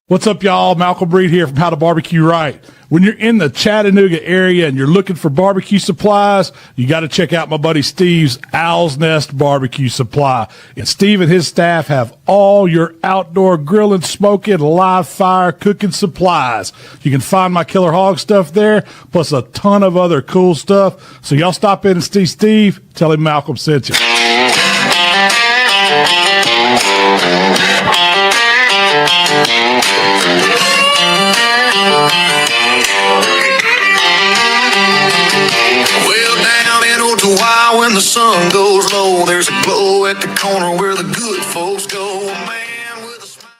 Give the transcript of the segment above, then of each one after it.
What's up, y'all? Malcolm Breed here from How to Barbecue Right. When you're in the Chattanooga area and you're looking for barbecue supplies, you got to check out my buddy Steve's Owl's Nest Barbecue Supply. And Steve and his staff have all your outdoor grilling, smoking, live fire cooking supplies. You can find my Killer Hog stuff there, plus a ton of other cool stuff. So y'all stop in and see Steve. Tell him Malcolm sent you. When the sun goes low, there's a glow at the corner where the good folks go. A man with a smile.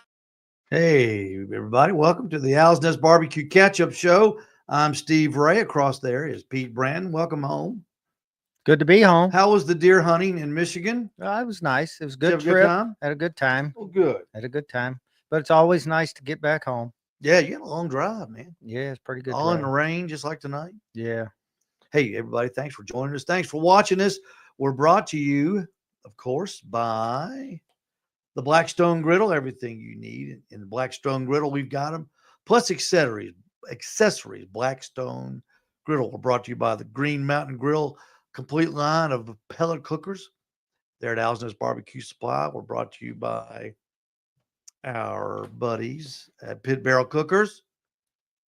Hey, everybody. Welcome to the Owl's Nest Barbecue Catch-Up Show. I'm Steve Ray. Across there is Pete Brandon. Welcome home. Good to be home. How was the deer hunting in Michigan? It was nice. It was a Did you good have a good trip. time? Had a good time. Oh, good. Had a good time. But it's always nice to get back home. Yeah, you had a long drive, man. Yeah, it's pretty good. All in drive. the rain, just like tonight. Yeah. Hey, everybody. Thanks for joining us. Thanks for watching us. We're brought to you, of course, by the Blackstone Griddle. Everything you need in the Blackstone Griddle, we've got them. Plus accessories. Blackstone Griddle. We're brought to you by the Green Mountain Grill, complete line of pellet cookers. They're at Owl's Nest Barbecue Supply. We're brought to you by our buddies at Pit Barrel Cookers.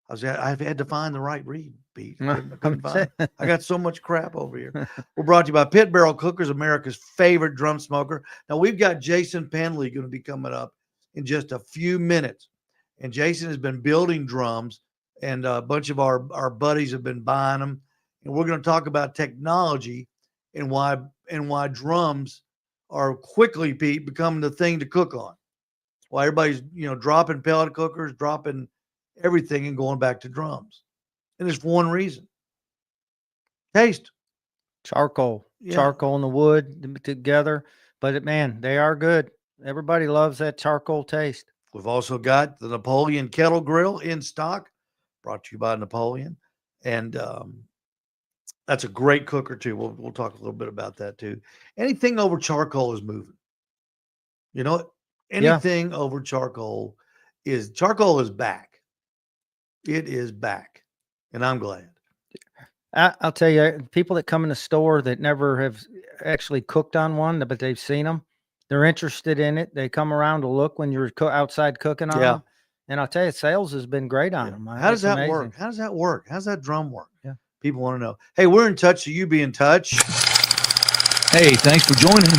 I've had to find the right read, Pete. I couldn't find it. I got so much crap over here. We're brought to you by Pit Barrel Cookers, America's favorite drum smoker. Now, we've got Jason Penley going to be coming up in just a few minutes. And Jason has been building drums, and a bunch of our buddies have been buying them. And we're going to talk about technology and why drums are quickly, Pete, becoming the thing to cook on. Why everybody's, dropping pellet cookers, dropping everything and going back to drums. And there's one reason. Taste. Charcoal. Yeah. Charcoal and the wood together. But man, they are good. Everybody loves that charcoal taste. We've also got the Napoleon Kettle Grill in stock, brought to you by Napoleon. And that's a great cooker too. We'll talk a little bit about that too. Anything over charcoal is moving. You know what? Anything over charcoal is back. It is back, and I'm glad. I'll tell you, people that come in the store that never have actually cooked on one, but they've seen them, they're interested in it. They come around to look when you're outside cooking on them. And I'll tell you, sales has been great on them. How does that work? How does that work? How's that drum work? Yeah. People want to know. Hey, we're in touch, so you be in touch. Hey, thanks for joining.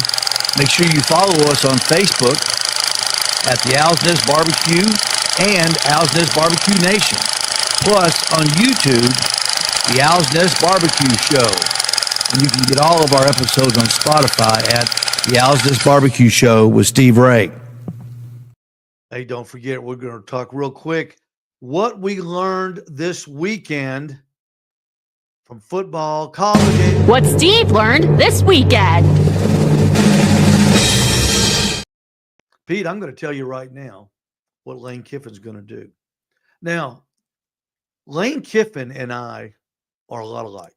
Make sure you follow us on Facebook at the Owl's Nest Barbecue and Owl's Nest Barbecue Nation. Plus, on YouTube, the Owl's Nest Barbecue Show. And you can get all of our episodes on Spotify at the Owl's Nest Barbecue Show with Steve Ray. Hey, don't forget, we're going to talk real quick what we learned this weekend from football, college. What Steve learned this weekend. Pete, I'm going to tell you right now what Lane Kiffin's going to do. Now, Lane Kiffin and I are a lot alike.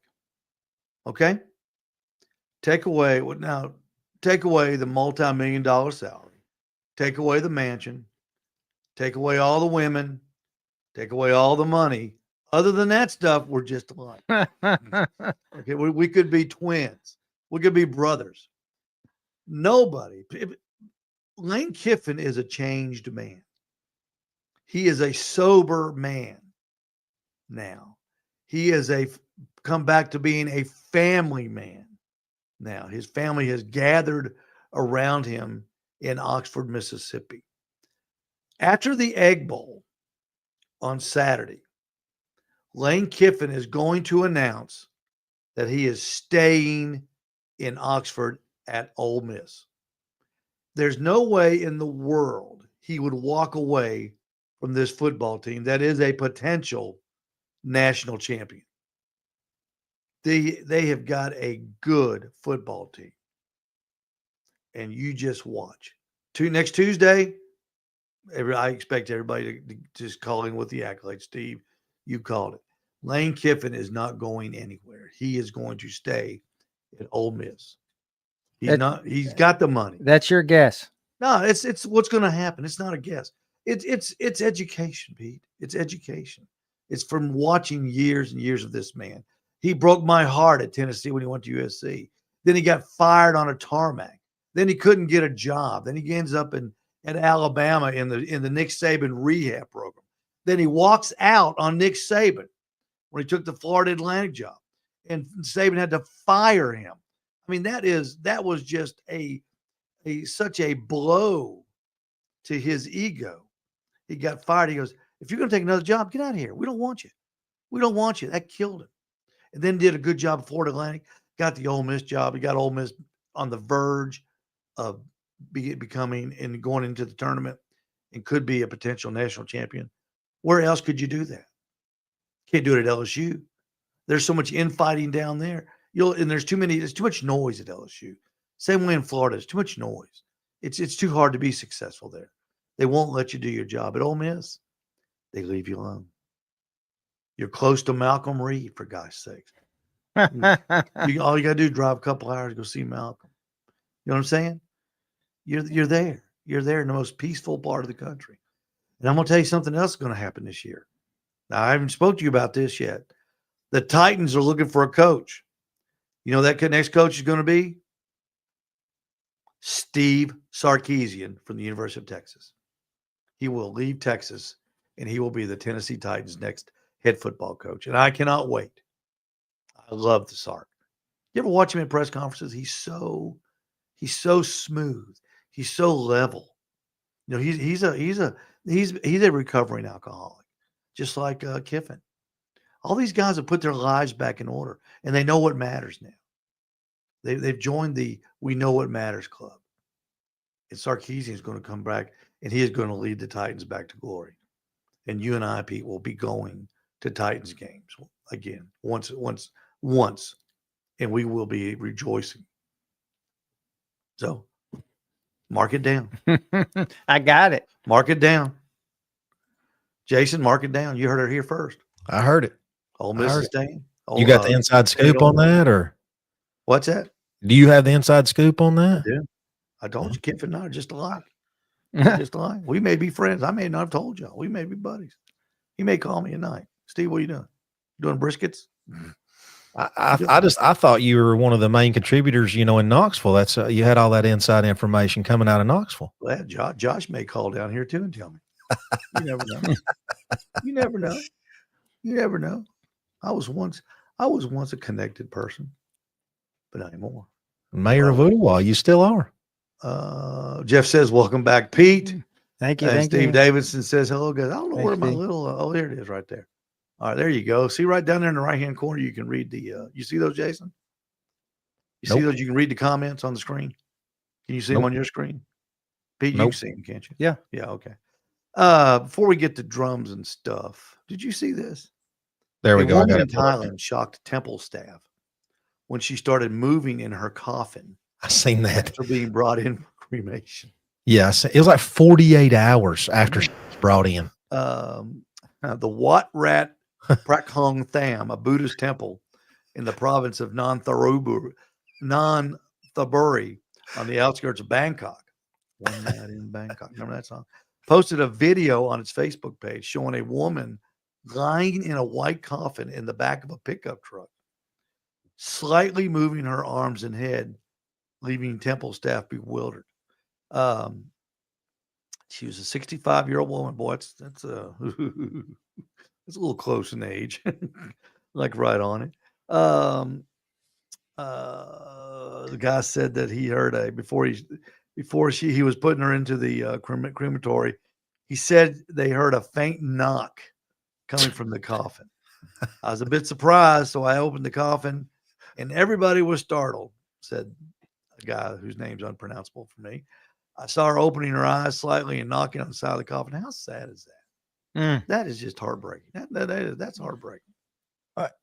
Okay? Take away the multi-million-dollar salary. Take away the mansion. Take away all the women. Take away all the money. Other than that stuff, we're just alike. Okay, we could be twins. We could be brothers. Lane Kiffin is a changed man. He is a sober man now. He is come back to being a family man now. His family has gathered around him in Oxford, Mississippi. After the Egg Bowl on Saturday, Lane Kiffin is going to announce that he is staying in Oxford at Ole Miss. There's no way in the world he would walk away from this football team that is a potential national champion. They have got a good football team. And you just watch. Next Tuesday, I expect everybody to just call in with the accolades. Steve, you called it. Lane Kiffin is not going anywhere. He is going to stay at Ole Miss. He's got the money. That's your guess. No, it's what's going to happen. It's not a guess. It's education, Pete. It's education. It's from watching years and years of this man. He broke my heart at Tennessee when he went to USC. Then he got fired on a tarmac. Then he couldn't get a job. Then he ends up at Alabama in the Nick Saban rehab program. Then he walks out on Nick Saban when he took the Florida Atlantic job, and Saban had to fire him. I mean, that was just such a blow to his ego. He got fired. He goes, if you're going to take another job, get out of here. We don't want you. We don't want you. That killed him. And then did a good job at Florida Atlantic, got the Ole Miss job. He got Ole Miss on the verge of becoming and going into the tournament and could be a potential national champion. Where else could you do that? Can't do it at LSU. There's so much infighting down there. There's too much noise at LSU. Same way in Florida, there's too much noise. It's too hard to be successful there. They won't let you do your job. At Ole Miss, they leave you alone. You're close to Malcolm Reed, for God's sakes. All you got to do is drive a couple hours to go see Malcolm. You know what I'm saying? You're there. You're there in the most peaceful part of the country. And I'm going to tell you something else is going to happen this year. Now, I haven't spoke to you about this yet. The Titans are looking for a coach. You know that next coach is going to be? Steve Sarkisian from the University of Texas. He will leave Texas, and he will be the Tennessee Titans' next head football coach. And I cannot wait. I love the Sark. You ever watch him at press conferences? He's so smooth. He's so level. You know, he's a recovering alcoholic, just like Kiffin. All these guys have put their lives back in order, and they know what matters now. They've joined the We Know What Matters club. And Sarkisian is going to come back, and he is going to lead the Titans back to glory. And you and I, Pete, will be going to Titans games again once, and we will be rejoicing. So mark it down. I got it. Mark it down. Jason, mark it down. You heard it here first. I heard it. Ole Miss is staying. You got the inside scoop on that, or what's that? do you have the inside scoop on that? Yeah. I told you, Kiffin and I are just alike. Just alike. We may be friends. I may not have told y'all. We may be buddies. He may call me at night. Steve, what are you doing? Doing briskets? I thought you were one of the main contributors, you know, in Knoxville. That's you had all that inside information coming out of Knoxville. Well, Josh may call down here too and tell me. You never know. You never know. You never know. I was once a connected person, but not anymore. Mayor of Ottawa, you still are. Jeff says, "Welcome back, Pete." Thank you. And Thank Steve you. Davidson says, "Hello, guys." I don't know Thanks, where my Steve. little. Oh, there it is, right there. All right, there you go. See right down there in the right-hand corner, you can read the. You see those, Jason? You see Nope. those? You can read the comments on the screen. Can you see them Nope. on your screen? Pete, you Nope. can see them, can't you? Yeah. Yeah. Okay. Before we get to drums and stuff, did you see this? There we A go. I woman got in it. Thailand shocked temple staff when she started moving in her coffin I seen that. after being brought in for cremation. Yes, it was like 48 hours after she was brought in. The Wat Rat Prakhong Tham, a Buddhist temple in the province of Nonthaburi on the outskirts of Bangkok. One night in Bangkok. Remember that song? Posted a video on its Facebook page showing a woman lying in a white coffin in the back of a pickup truck, slightly moving her arms and head, leaving temple staff bewildered. She was a 65-year-old woman. Boy, that's a it's a little close in age, like right on it. The guy said that he heard before he was putting her into the crematory. He said they heard a faint knock coming from the coffin. I was a bit surprised, so I opened the coffin, and everybody was startled. Said a guy whose name's unpronounceable for me. I saw her opening her eyes slightly and knocking on the side of the coffin. How sad is that? That is just heartbreaking. That's heartbreaking.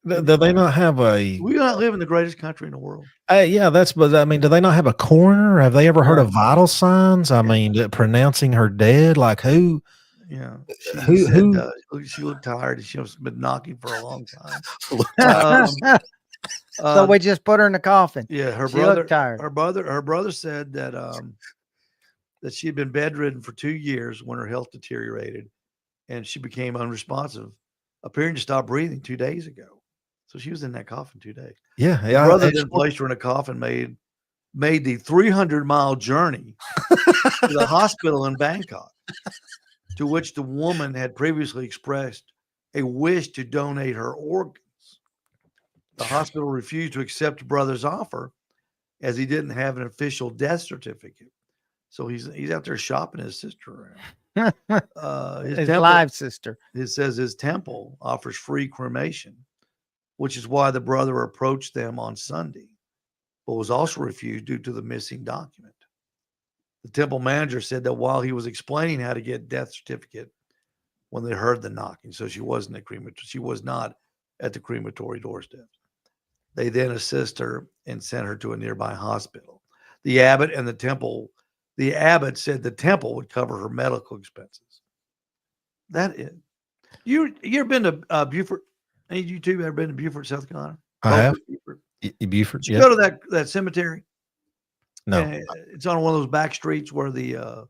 Do they not have a? We do not live in the greatest country in the world. Yeah, but I mean, do they not have a coroner? Have they ever heard of vital signs? I mean, pronouncing her dead, like who? Yeah, she looked tired. She has been knocking for a long time. So we just put her in the coffin. Yeah, She looked tired. Her brother said that that she had been bedridden for 2 years when her health deteriorated and she became unresponsive, appearing to stop breathing 2 days ago. So she was in that coffin 2 days. Yeah. Her Yeah. brother then placed her in a coffin, made the 300-mile journey to the hospital in Bangkok, to which the woman had previously expressed a wish to donate her organs. The hospital refused to accept brother's offer as he didn't have an official death certificate. So he's out there shopping his sister around. His live sister. It says his temple offers free cremation, which is why the brother approached them on Sunday, but was also refused due to the missing document. The temple manager said that while he was explaining how to get death certificate when they heard the knocking, so she was not at the crematory doorstep. They then assist her and sent her to a nearby hospital. The abbot said the temple would cover her medical expenses. That is, you ever been to Beaufort? Any of you two ever been to Beaufort, South Carolina? I have. Beaufort. Beaufort. Did you go to that cemetery? No. It's on one of those back streets where the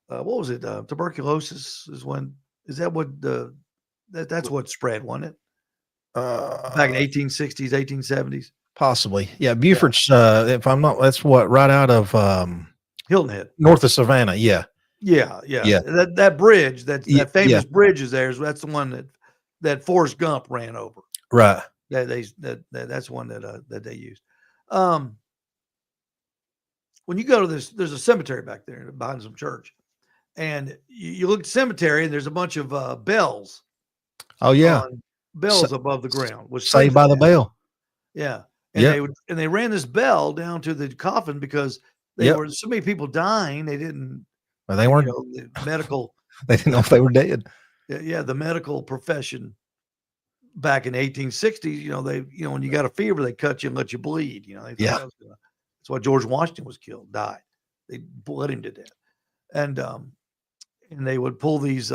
what was it? Tuberculosis that's what spread, wasn't it? Back in 1860s, 1870s. Possibly. Yeah. Beaufort's, if I'm not, that's what, right out of Hilton Head. north of Savannah. Yeah. Yeah. Yeah. That bridge, that famous yeah. bridge is there. That's the one that Forrest Gump ran over. Right. That's one that they used. When you go to this, there's a cemetery back there behind some church, and you look at the cemetery, and there's a bunch of bells. Oh yeah, bells above the ground. Saved by the Bell. Yeah, and they ran this bell down to the coffin because there were so many people dying. They didn't. Well, they weren't the medical. They didn't know if they were dead. Yeah, the medical profession back in the 1860s, when you got a fever, they cut you and let you bleed. That's why George Washington was killed, died. They bled him to death, and they would pull these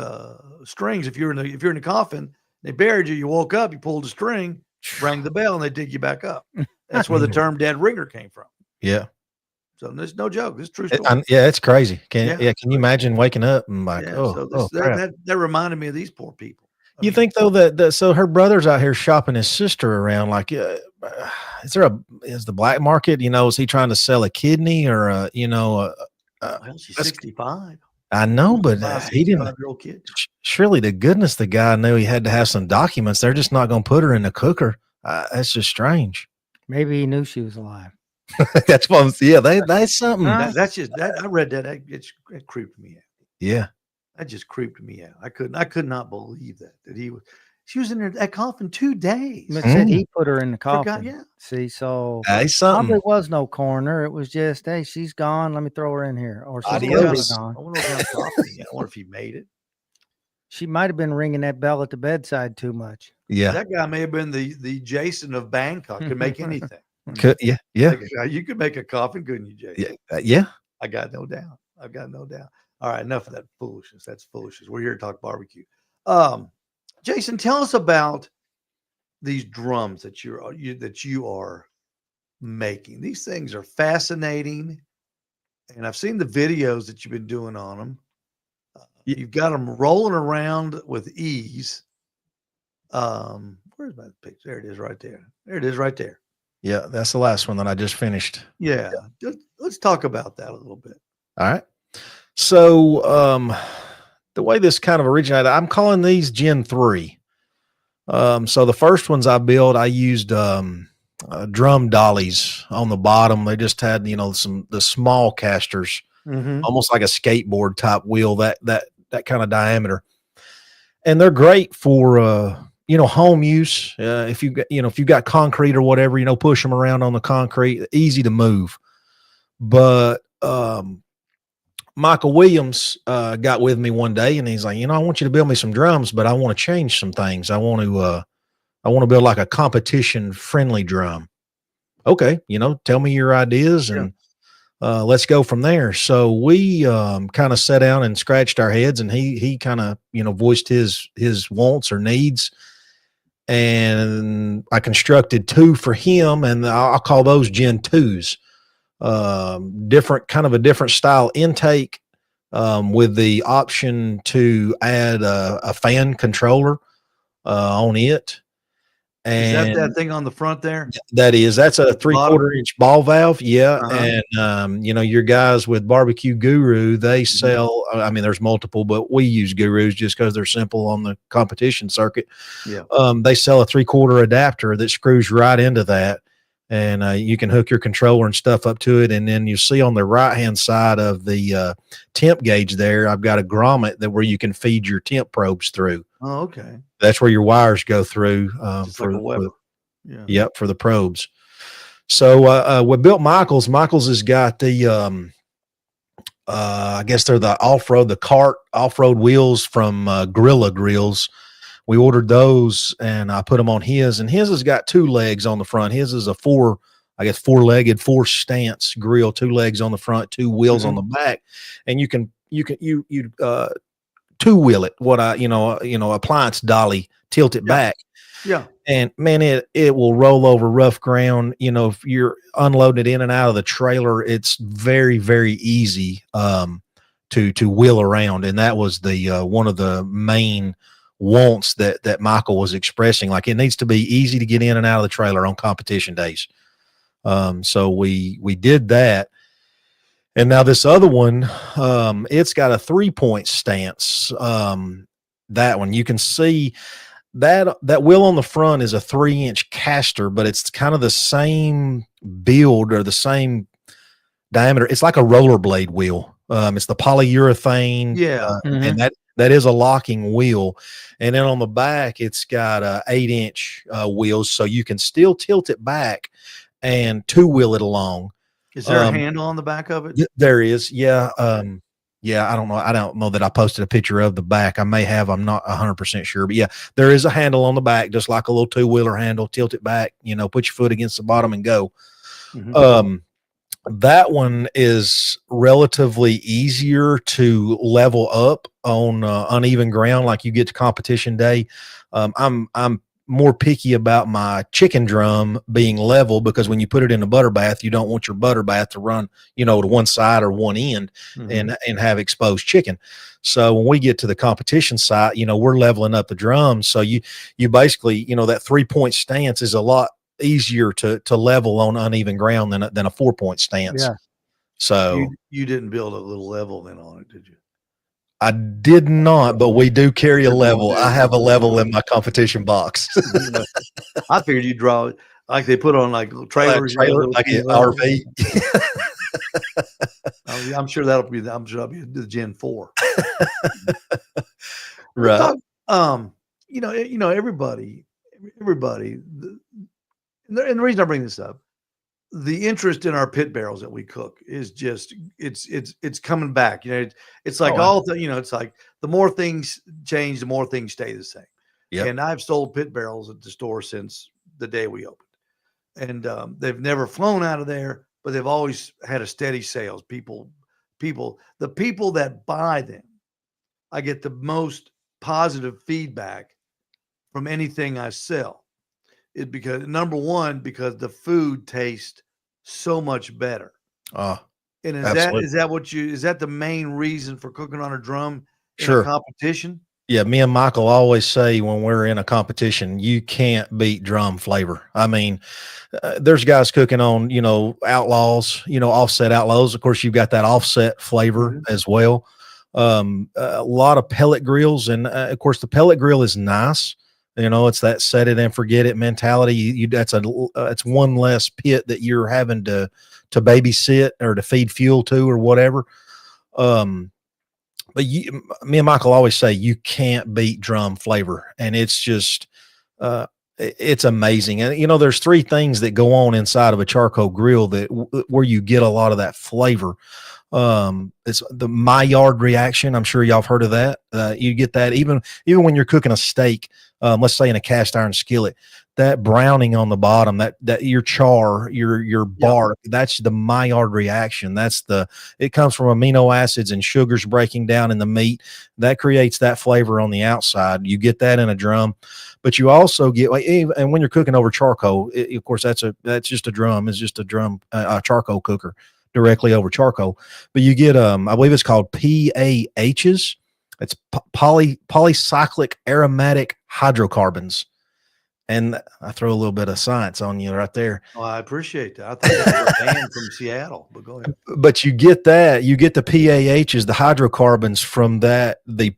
strings. If you're in the coffin, they buried you. You woke up, you pulled the string, rang the bell, and they dig you back up. That's where the term "dead ringer" came from. Yeah. So there's no joke. This is true story. It's crazy. Can you imagine waking up and like, that reminded me of these poor people. You think though that so her brother's out here shopping his sister around? Like, is the black market? Is he trying to sell a kidney or well, she's 65. I know, but he didn't. Kid. Surely to goodness, the guy knew he had to have some documents. They're just not going to put her in the cooker. That's just strange. Maybe he knew she was alive. That's what. That's something. That's just that. I read that. It creeped me out. Yeah. That just creeped me out. I could not believe that she was in there that coffin 2 days. But said he put her in the coffin. Yeah. See, so something. Probably was no coroner. It was just, hey, she's gone. Let me throw her in here. Or she's gone. I wonder if he made it. She might have been ringing that bell at the bedside too much. Yeah. That guy may have been the Jason of Bangkok. Could make anything. Yeah. You could make a coffin, couldn't you, Jason? Yeah. I got no doubt. All right, enough of that foolishness. That's foolishness. We're here to talk barbecue. Jason, tell us about these drums that you are making. These things are fascinating, and I've seen the videos that you've been doing on them. You've got them rolling around with ease. Where's my picture? There it is, right there. There it is, right there. Yeah, that's the last one that I just finished. Yeah, let's talk about that a little bit. All right. So the way this kind of originated, I'm calling these Gen 3. So the first ones I built, I used drum dollies on the bottom. They just had, the small casters, almost like a skateboard type wheel, that kind of diameter. And they're great for home use. If you've got concrete or whatever, push them around on the concrete, easy to move. But Michael Williams got with me one day and he's like, I want you to build me some drums, but I want to change some things. I want to build like a competition friendly drum. Okay. Tell me your ideas and let's go from there. So we kind of sat down and scratched our heads, and he kind of, voiced his wants or needs. And I constructed 2 for him, and I'll call those Gen 2s. kind of a different style intake, with the option to add a fan controller on it. Is that And thing on the front there? that's a At the bottom? 3/4 inch ball valve. Yeah. Uh-huh. And, your guys with Barbecue Guru, they sell, I mean, there's multiple, but we use Gurus just because they're simple on the competition circuit. Yeah. They sell a 3/4 adapter that screws right into that. And you can hook your controller and stuff up to it. And then you see on the right-hand side of the temp gauge there, I've got a grommet where you can feed your temp probes through. Oh, okay. That's where your wires go through Just like a Weber. Yeah. Yep, for the probes. So we built Michael's. Michael's has got the I guess they're the off-road, the cart off-road wheels from Gorilla Grills. We ordered those and I put them on his, and his has got 2 legs on the front. His is a 4-legged, 4-stance grill, 2 legs on the front, 2 wheels on the back, and you 2-wheel it. Appliance dolly, tilt it back. Yeah. And man, it will roll over rough ground. If you're unloading it in and out of the trailer, it's very, very easy to wheel around. And that was the one of the main wants that Michael was expressing. Like, it needs to be easy to get in and out of the trailer on competition days. So we did that. And now this other one, it's got a 3-point stance. That one, you can see that wheel on the front is a 3-inch caster, but it's kind of the same build or the same diameter. It's like a rollerblade wheel. It's the polyurethane. Yeah. And that is a locking wheel. And then on the back, it's got 8-inch wheels, so you can still tilt it back and 2-wheel it along. Is there a handle on the back of it? There is. Yeah. Yeah, I don't know. I don't know that I posted a picture of the back. I may have. I'm not 100% sure. But yeah, there is a handle on the back, just like a little 2-wheeler handle. Tilt it back, put your foot against the bottom and go. That one is relatively easier to level up on uneven ground. Like, you get to competition day. I'm more picky about my chicken drum being level, because when you put it in a butter bath, you don't want your butter bath to run, to one side or one end and have exposed chicken. So when we get to the competition site, we're leveling up the drums. So you basically, that 3-point stance is a lot easier to level on uneven ground than a 4-point stance. Yeah. So you didn't build a little level then on it, did you? I did not, but we do carry a level. I have a level in my competition box. I figured you'd draw like they put on like trailers, like an RV. I'm sure that'll be the Gen 4. Right. Everybody, and the reason I bring this up, the interest in our pit barrels that we cook is just it's coming back. It's like it's like the more things change, the more things stay the same. Yep. And I've sold pit barrels at the store since the day we opened, and they've never flown out of there, but they've always had a steady sales. The people that buy them, I get the most positive feedback from anything I sell. It because number one, because the food tastes so much better. And is that the main reason for cooking on a drum in a competition? Yeah, me and Michael always say when we're in a competition, you can't beat drum flavor. I mean, there's guys cooking on, outlaws, offset outlaws. Of course, you've got that offset flavor as well. A lot of pellet grills, and of course, the pellet grill is nice. It's that set it and forget it mentality. That's one less pit that you're having to babysit or to feed fuel to or whatever. But me and Michael always say you can't beat drum flavor, and it's just it's amazing. And there's 3 things that go on inside of a charcoal grill where you get a lot of that flavor. It's the Maillard reaction. I'm sure y'all have heard of that. You get that even when you're cooking a steak. Let's say in a cast iron skillet, that browning on the bottom, that your char, your bark, that's the Maillard reaction. It comes from amino acids and sugars breaking down in the meat. That creates that flavor on the outside. You get that in a drum, but you also get, and when you're cooking over charcoal, of course, that's just a drum. It's just a drum, a charcoal cooker. directly over charcoal. But you get I believe it's called PAHs. It's polycyclic aromatic hydrocarbons. And I throw a little bit of science on you right there. Oh, I appreciate that. I thought that was a band from Seattle, but go ahead. But you get the PAHs, the hydrocarbons from that, the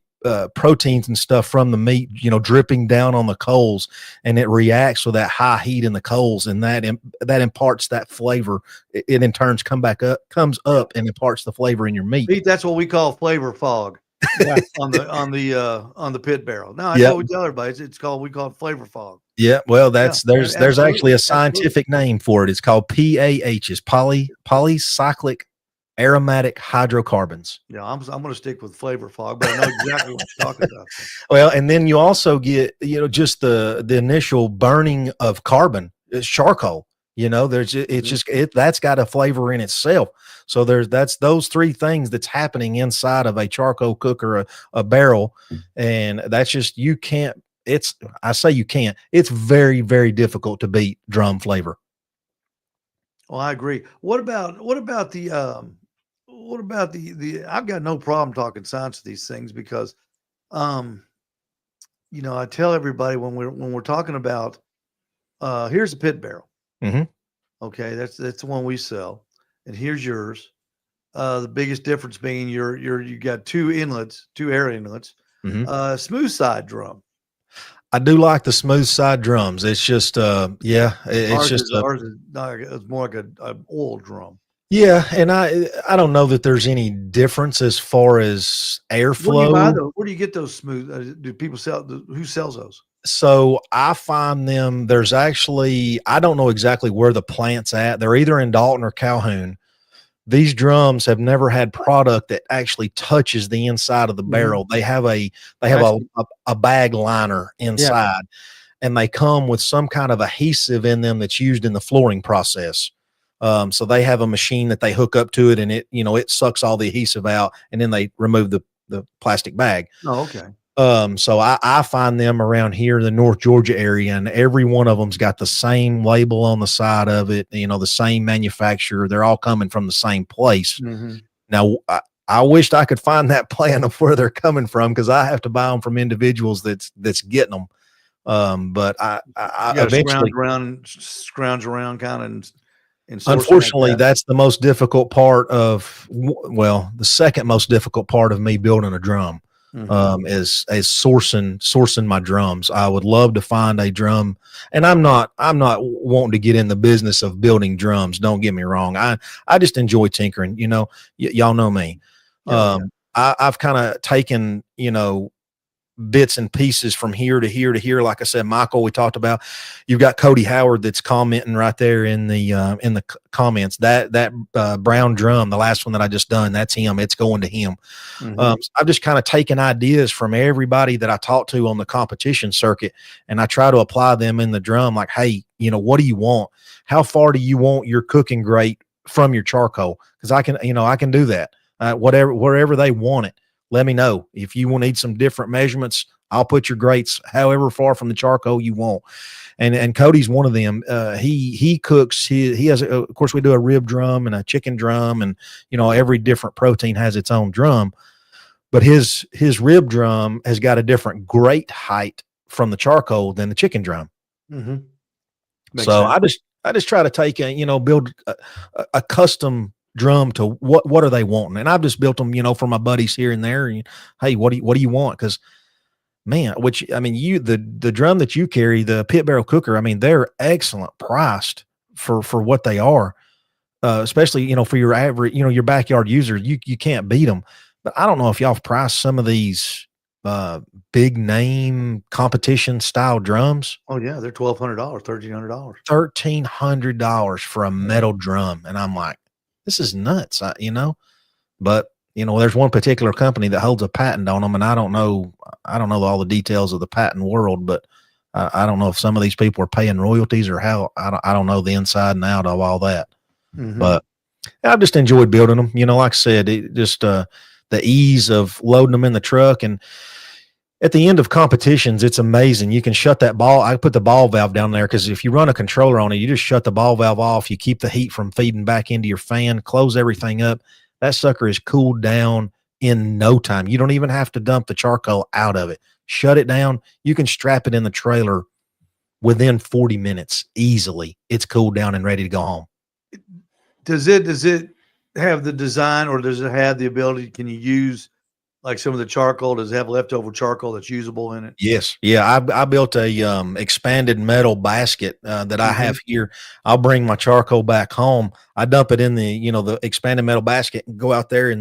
proteins and stuff from the meat, dripping down on the coals, and it reacts with that high heat in the coals, and that imparts that flavor. It in turns comes up and imparts the flavor in your meat. Pete, that's what we call flavor fog. Yeah. on the pit barrel. No, I Yep. know we tell everybody we call it flavor fog. Yeah, well, there's absolutely. actually a scientific name for it. It's called PAHs, polycyclic aromatic hydrocarbons. Yeah, I'm going to stick with flavor fog, but I know exactly what you're talking about. Well, and then you also get, just the initial burning of carbon. It's charcoal. That's got a flavor in itself. So that's those three things that's happening inside of a charcoal cooker, a barrel, and that's just it's very, very difficult to beat drum flavor. Well, I agree. What about the I've got no problem talking science of these things because I tell everybody when we're talking about here's a pit barrel. Mm-hmm. Okay, that's the one we sell, and here's yours. The biggest difference being you got two air inlets, smooth side drum. I do like the smooth side drums. It's just ours is more like an oil drum. Yeah, and I don't know that there's any difference as far as airflow. Where do you get those smooth? Do people sell? Who sells those? So I find them. There's actually, I don't know exactly where the plant's at. They're either in Dalton or Calhoun. These drums have never had product that actually touches the inside of the barrel. They have a bag liner inside, and they come with some kind of adhesive in them that's used in the flooring process. So they have a machine that they hook up to it, and it sucks all the adhesive out, and then they remove the plastic bag. Oh, okay. So I find them around here in the North Georgia area, and every one of them's got the same label on the side of it, the same manufacturer. They're all coming from the same place. Mm-hmm. Now, I wished I could find that plan of where they're coming from, because I have to buy them from individuals that's getting them. But I eventually scrounge around kind of. Unfortunately, that's the most difficult part of, the second most difficult part of me building a drum. Is sourcing my drums. I would love to find a drum, and I'm not wanting to get in the business of building drums. Don't get me wrong. I just enjoy tinkering. Y'all know me. I've kind of taken, bits and pieces from here to here to here. Like I said, Michael, we talked about, you've got Cody Howard that's commenting right there in the comments, that brown drum, the last one that I just done, that's him. It's going to him. I've just kind of taken ideas from everybody that I talked to on the competition circuit, and I try to apply them in the drum. Like, hey, what do you want? How far do you want your cooking grate from your charcoal? Cause I can do that. Wherever they want it. Let me know. If you will need some different measurements, I'll put your grates however far from the charcoal you want. And Cody's one of them. He cooks. He has, of course, we do a rib drum and a chicken drum, and every different protein has its own drum. But his rib drum has got a different grate height from the charcoal than the chicken drum. So sense. I just try to take build a custom drum to what are they wanting, and I've just built them for my buddies here and there. And, hey, what do you want? Because the drum that you carry, the pit barrel cooker, they're excellent priced for what they are, especially for your average your backyard user. You can't beat them. But I don't know if y'all have priced some of these big name competition style drums. Oh yeah, they're $1,200, $1,300. $1,300 for a metal drum, and I'm like, this is nuts, but there's one particular company that holds a patent on them, and I don't know all the details of the patent world, but I don't know if some of these people are paying royalties or how. I don't know the inside and out of all that, but I've just enjoyed building them. Like I said, it just the ease of loading them in the truck, and At the end of competitions, it's amazing. You can shut that ball. I put the ball valve down there because if you run a controller on it, you just shut the ball valve off. You keep the heat from feeding back into your fan, close everything up. That sucker is cooled down in no time. You don't even have to dump the charcoal out of it. Shut it down. You can strap it in the trailer within 40 minutes easily. It's cooled down and ready to go home. Does it have the design, or does it have the ability? Can you use like some of the charcoal? Does it have leftover charcoal that's usable in it? Yes. Yeah. I built a expanded metal basket that I have here. I'll bring my charcoal back home. I dump it in the expanded metal basket and go out there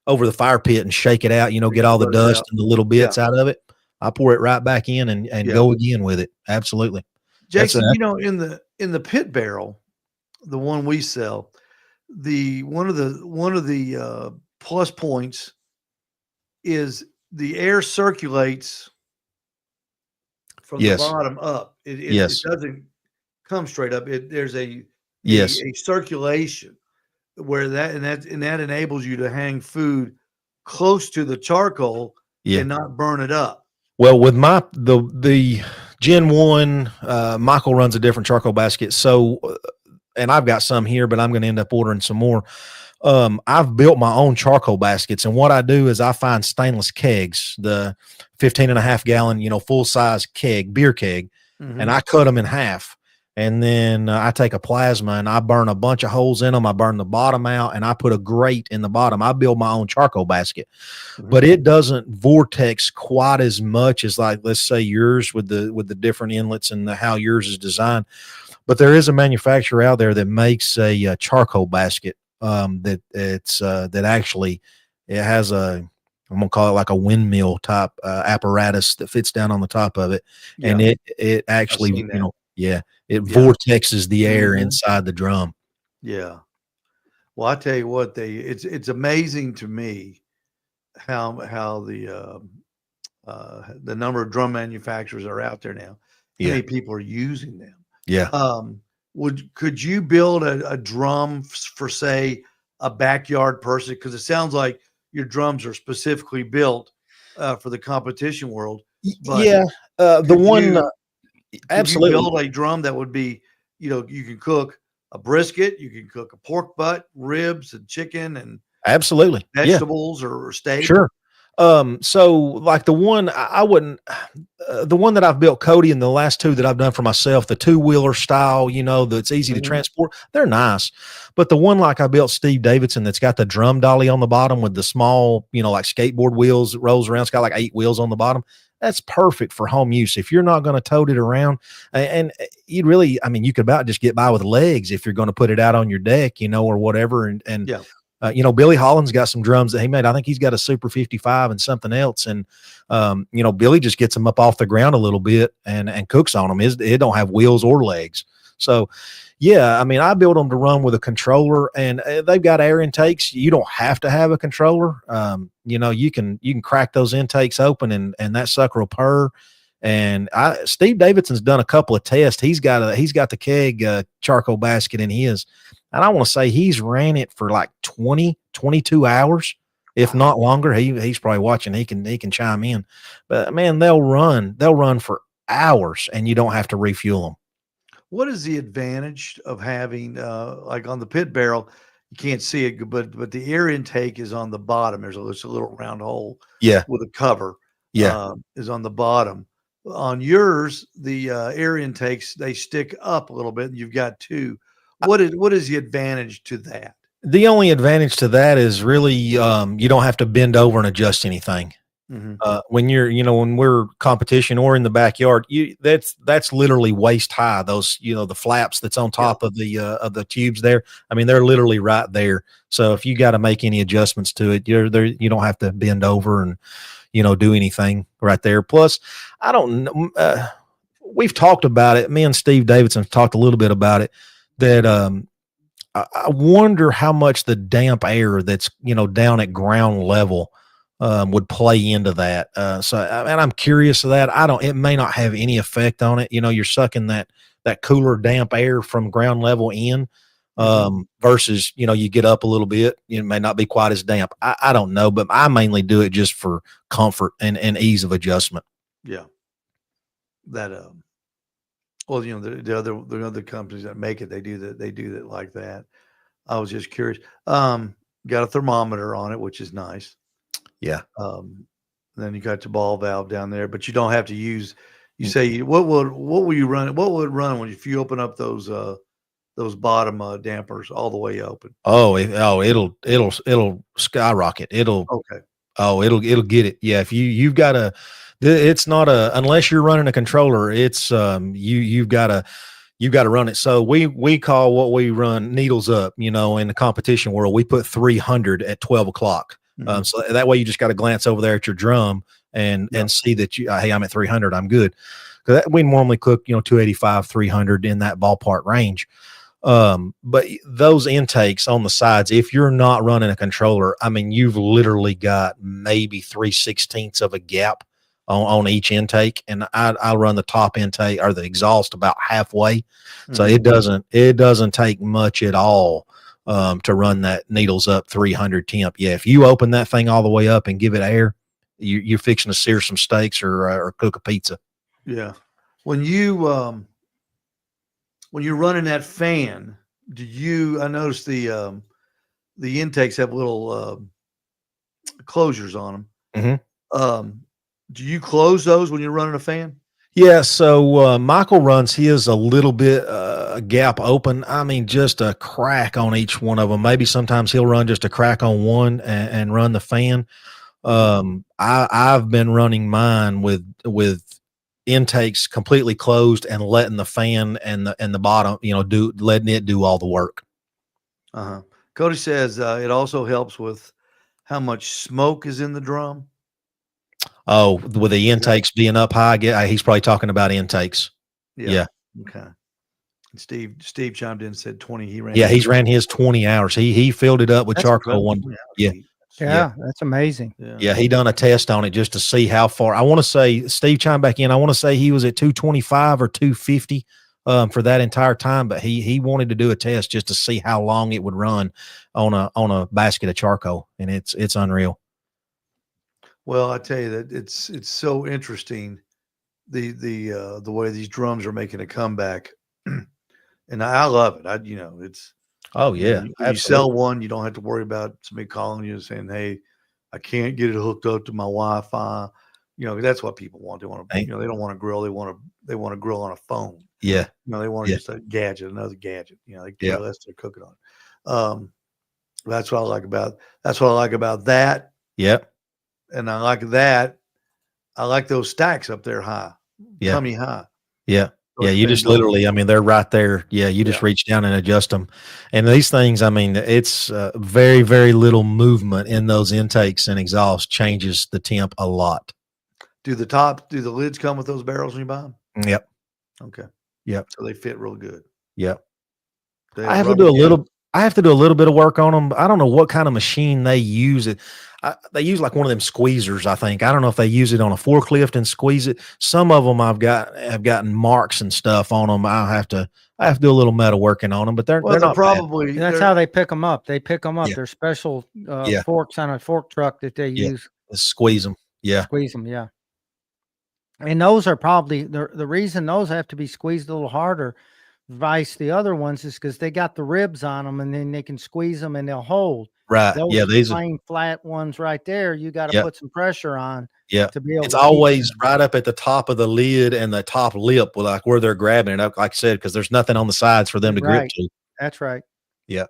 over the fire pit and shake it out, get all the dust and the little bits out of it. I pour it right back in and go again with it. Absolutely. Jason, in the pit barrel, the one we sell, one of the plus points is the air circulates from the bottom up. It doesn't come straight up. There's a circulation where that enables you to hang food close to the charcoal and not burn it up. Well, with the Gen 1, Michael runs a different charcoal basket. So, and I've got some here, but I'm going to end up ordering some more. I've built my own charcoal baskets, and what I do is I find stainless kegs, the 15.5 gallon, full size beer keg, and I cut them in half. And then I take a plasma and I burn a bunch of holes in them. I burn the bottom out and I put a grate in the bottom. I build my own charcoal basket, but it doesn't vortex quite as much as, like, let's say yours with the different inlets and how yours is designed. But there is a manufacturer out there that makes a charcoal basket that actually it has I'm gonna call it like a windmill type apparatus that fits down on the top of it, and it actually it vortexes the air inside the drum. Yeah. Well, I tell you what, it's amazing to me how the number of drum manufacturers are out there now. How many people are using them? Yeah. Could you build a drum for, say, a backyard person? Because it sounds like your drums are specifically built for the competition world. But absolutely, build a drum that would be, you can cook a brisket, you can cook a pork butt, ribs, and chicken, and absolutely vegetables or steak. Sure. So like the one I wouldn't, the one that I've built, Cody, and the last two that I've done for myself, the 2-wheeler style, that's easy to transport, they're nice. But the one like I built Steve Davidson that's got the drum dolly on the bottom with the small, like skateboard wheels that rolls around. It's got like 8 wheels on the bottom. That's perfect for home use. If you're not going to tote it around, and you'd really, you could about just get by with legs if you're going to put it out on your deck, or whatever. Billy Holland's got some drums that he made. I think he's got a Super 55 and something else. And, Billy just gets them up off the ground a little bit and cooks on them. It don't have wheels or legs. So, I built them to run with a controller, and they've got air intakes. You don't have to have a controller. You can crack those intakes open and that sucker will purr. And Steve Davidson's done a couple of tests. He's got the keg charcoal basket in his, and I want to say he's ran it for like 22 hours, if not longer. He's probably watching. He can chime in, but man, they'll run for hours and you don't have to refuel them. What is the advantage of having, like on the pit barrel, you can't see it, but the air intake is on the bottom. There's a little round hole with a cover is on the bottom. On yours, the air intakes, they stick up a little bit, and you've got 2. What is the advantage to that? The only advantage to that is really you don't have to bend over and adjust anything. When when we're competition or in the backyard, that's literally waist high. Those, the flaps that's on top of the tubes there. They're literally right there. So if you got to make any adjustments to it, you're there. You don't have to bend over and, do anything right there. Plus, I don't know. We've talked about it. Me and Steve Davidson talked a little bit about it. That I wonder how much the damp air that's down at ground level would play into that. I'm curious of that. It may not have any effect on it. You're sucking that cooler damp air from ground level in. versus, you get up a little bit, it may not be quite as damp. I don't know, but I mainly do it just for comfort and ease of adjustment. Yeah. That, well, the other companies that make it, they do that like that. I was just curious. Got a thermometer on it, which is nice. Yeah. Then you got your ball valve down there, but you don't have to use. You say what will you run? What would it run if you open up those bottom dampers all the way open? It'll skyrocket. Okay. It'll get it. Yeah. If you've got it's not unless you're running a controller, it's you've got to run it. So we call what we run needles up, in the competition world, we put 300 at 12 o'clock. So that way you just got to glance over there at your drum and see that hey, I'm at 300. I'm good. Cause we normally cook, 285, 300 in that ballpark range. But those intakes on the sides, if you're not running a controller, I mean, you've literally got maybe 3/16 of a gap on each intake. And I'll run the top intake or the exhaust about halfway. So it doesn't take much at all, to run that needles up 300 temp. Yeah. If you open that thing all the way up and give it air, you're fixing to sear some steaks or cook a pizza. Yeah. When you're running that fan, I noticed the intakes have little closures on them. Do you close those when you're running a fan? Yeah. So Michael runs his a little bit a gap open. I mean, just a crack on each one of them. Maybe sometimes he'll run just a crack on one and run the fan. I've been running mine with intakes completely closed and letting the fan and the bottom, letting it do all the work. Cody says it also helps with how much smoke is in the drum. Oh, with the intakes being up high, he's probably talking about intakes. Yeah. Okay. And Steve chimed in and said 20. He's ran his 20 hours. He filled it up with charcoal one. Yeah, that's amazing. Yeah, he done a test on it just to see how far. I want to say Steve chimed back in. I want to say he was at 225 or 250 for that entire time, but he wanted to do a test just to see how long it would run on a basket of charcoal, and it's unreal. Well, I tell you that it's so interesting the way these drums are making a comeback, and I love it. It's. Oh yeah. You sell one, you don't have to worry about somebody calling you and saying, "Hey, I can't get it hooked up to my Wi-Fi." That's what people want. They want to, they don't want to grill. They want to grill on a phone. Yeah. They want just a gadget, another gadget. They care less they're cooking on. That's what I like about that. Yep. And I like that. I like those stacks up there high, tummy high. Yeah. Yeah, you just literally, they're right there. Yeah, you just reach down and adjust them. And these things, it's very, very little movement in those intakes and exhaust changes the temp a lot. Do the lids come with those barrels when you buy them? Yep. Okay. Yep. So they fit real good. Yep. I have to do a little bit of work on them. I don't know what kind of machine they use. They use like one of them squeezers, I think. I don't know if they use it on a forklift and squeeze it. Some of them have gotten marks and stuff on them. I have to do a little metal working on them, but they're not probably. That's how they pick them up. They pick them up. Yeah. They're special forks on a fork truck that they use. Squeeze them. Yeah. Squeeze them. Yeah. And those are probably the reason those have to be squeezed a little harder. Vice the other ones is because they got the ribs on them, and then they can squeeze them and they'll hold. Right. Those These plain flat ones right there, you got to put some pressure on. Yeah. To be able it's to always right up at the top of the lid and the top lip, like where they're grabbing it up, like I said, because there's nothing on the sides for them to grip to. That's right. Yeah.